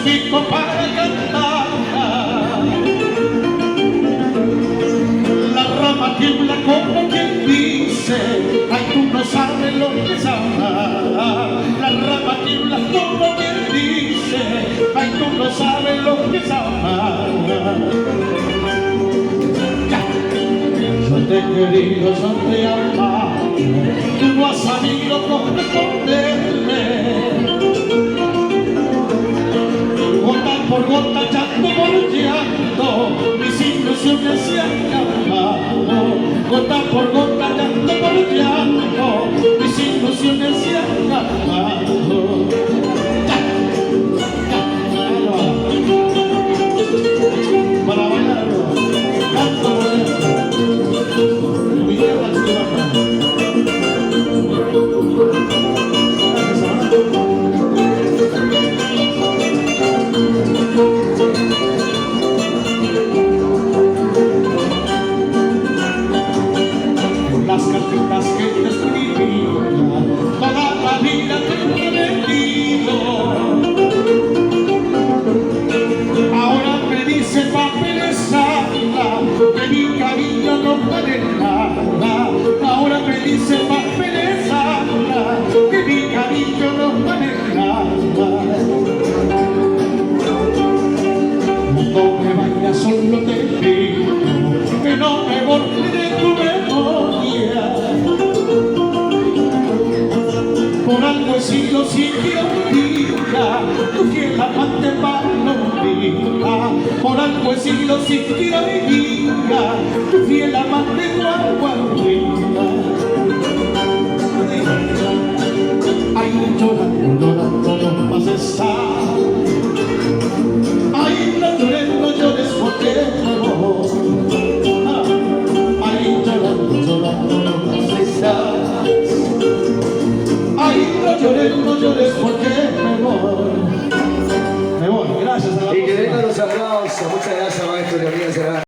necesito para cantar. La rama tiembla como quien dice, ay, tú no sabes lo que es amar. La rama tiembla como quien dice, ay, tú no sabes lo que es amar. Yo te he querido, yo te he amado, tú no has sabido corresponderme. Gota por gota, llanto por llanto, mis ilusiones se han acabado. Gota por gota, llanto por llanto, mis ilusiones se han acabado. Para bailarlo, canto por dentro, mi tierra chilena. Las cartitas que te escribía, toda la vida te he prometido. Ahora me dice papeles habla, que mi cariño no vale nada. Ahora me dice papeles habla, que mi cariño no vale nada. Cuando me vayas solo te pido que no me borre de tu memoria. Por algo he sido siempre amiga, tu fiel amante Palomita. Por algo he sido siempre amiga, tu fiel amante Guaguaguita. Ay, llorando, llorando, no vas a estar. Ay, no llores, no llores porque me voy. Ay, llorando, llorando, no vas a estar. Ay, no llores porque me voy. Me voy, gracias a la Y que vengan los aplausos. Muchas gracias, maestro Leonidas Serrano.